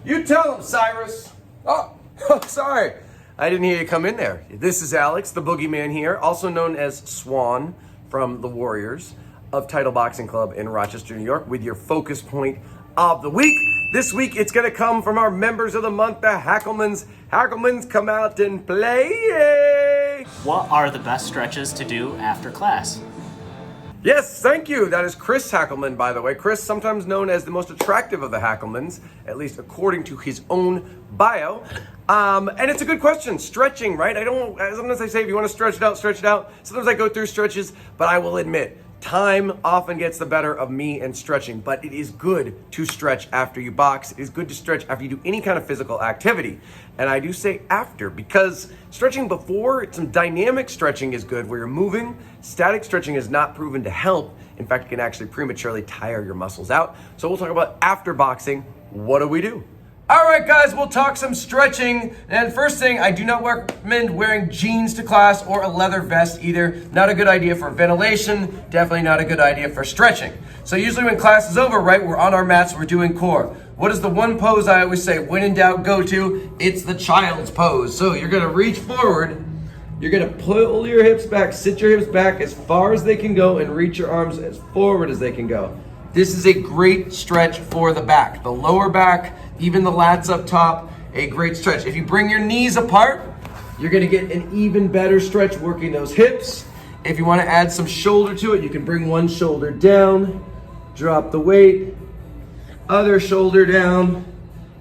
You tell him, Cyrus. Oh, sorry. I didn't hear you come in there. This is Alex, the boogeyman here, also known as Swan from the Warriors of Title Boxing Club in Rochester, New York, with your focus point of the week. This week, it's going to come from our members of the month, the Hackelmans. Hackelmans, come out and play. What are the best stretches to do after class? Yes, thank you. That is Chris Hackelman, by the way. Chris, sometimes known as the most attractive of the Hackelmans, at least according to his own bio. And it's a good question. Stretching, right? Sometimes I say if you want to stretch it out, stretch it out. Sometimes I go through stretches, but I will admit, time often gets the better of me and stretching, but it is good to stretch after you box. It is good to stretch after you do any kind of physical activity. And I do say after because stretching before, some dynamic stretching is good where you're moving. Static stretching is not proven to help. In fact, it can actually prematurely tire your muscles out. So we'll talk about after boxing. What do we do? All right, guys, we'll talk some stretching. And first thing, I do not recommend wearing jeans to class or a leather vest either. Not a good idea for ventilation, definitely not a good idea for stretching. So usually when class is over, right, we're on our mats, we're doing core. What is the one pose I always say, when in doubt, go to? It's the child's pose. So you're gonna reach forward, you're gonna pull your hips back, sit your hips back as far as they can go and reach your arms as forward as they can go. This is a great stretch for the back, the lower back, even the lats up top, a great stretch. If you bring your knees apart, you're gonna get an even better stretch working those hips. If you wanna add some shoulder to it, you can bring one shoulder down, drop the weight, other shoulder down,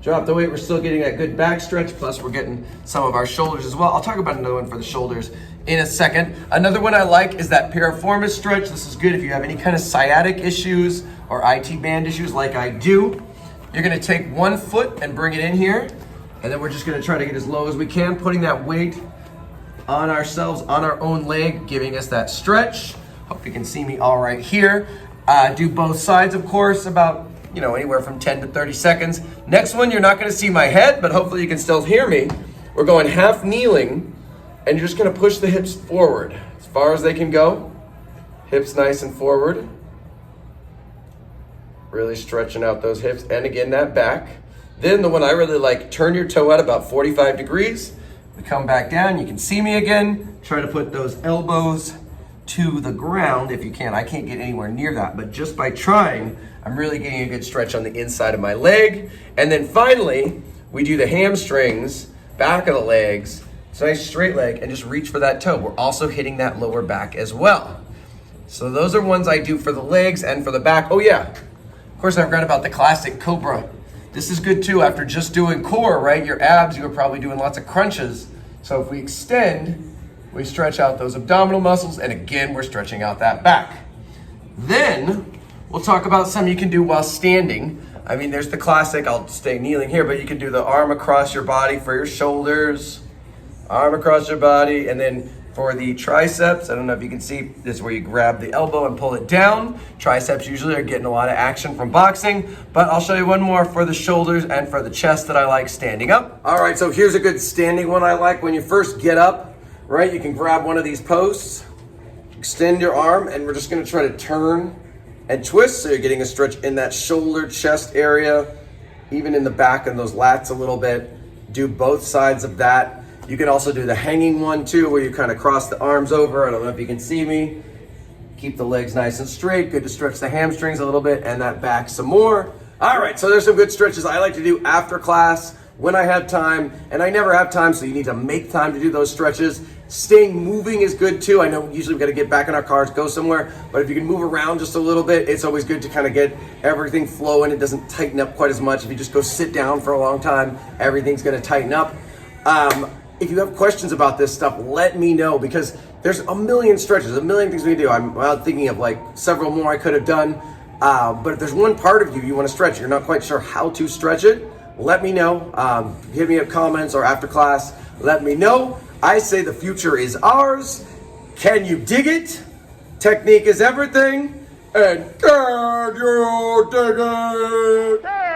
drop the weight. We're still getting that good back stretch, plus we're getting some of our shoulders as well. I'll talk about another one for the shoulders in a second. Another one I like is that piriformis stretch. This is good if you have any kind of sciatic issues or IT band issues like I do. You're gonna take one foot and bring it in here, and then we're just gonna try to get as low as we can, putting that weight on ourselves, on our own leg, giving us that stretch. Hope you can see me all right here. Do both sides, of course, about anywhere from 10 to 30 seconds. Next one, you're not gonna see my head, but hopefully you can still hear me. We're going half kneeling, and you're just gonna push the hips forward as far as they can go. Hips nice and forward. Really stretching out those hips, and again, that back. Then the one I really like, turn your toe out about 45 degrees. We come back down, you can see me again. Try to put those elbows to the ground if you can. I can't get anywhere near that, but just by trying, I'm really getting a good stretch on the inside of my leg. And then finally, we do the hamstrings, back of the legs. It's a nice straight leg, and just reach for that toe. We're also hitting that lower back as well. So those are ones I do for the legs and for the back. Oh yeah, of course I forgot about the classic COBRA. This is good too after just doing core, right? Your abs, you were probably doing lots of crunches. So if we extend, we stretch out those abdominal muscles, and again, we're stretching out that back. Then we'll talk about some you can do while standing. I mean, there's the classic, I'll stay kneeling here, but you can do the arm across your body for your shoulders, arm across your body, and then for the triceps, I don't know if you can see, this is where you grab the elbow and pull it down. Triceps usually are getting a lot of action from boxing, but I'll show you one more for the shoulders and for the chest that I like standing up. All right, so here's a good standing one I like. When you first get up, right, you can grab one of these posts, extend your arm, and we're just gonna try to turn and twist, so you're getting a stretch in that shoulder, chest area, even in the back and those lats a little bit. Do both sides of that. You can also do the hanging one too, where you kind of cross the arms over. I don't know if you can see me. Keep the legs nice and straight. Good to stretch the hamstrings a little bit and that back some more. All right, so there's some good stretches I like to do after class when I have time, and I never have time, so you need to make time to do those stretches. Staying moving is good too. I know usually we've got to get back in our cars, go somewhere, but if you can move around just a little bit, it's always good to kind of get everything flowing. It doesn't tighten up quite as much. If you just go sit down for a long time, everything's going to tighten up. If you have questions about this stuff, let me know, because there's a million stretches, a million things we can do. I'm thinking of like several more I could have done. But if there's one part of you want to stretch, you're not quite sure how to stretch it, let me know. Hit me up comments or after class, let me know. I say the future is ours. Can you dig it? Technique is everything. And can you dig it?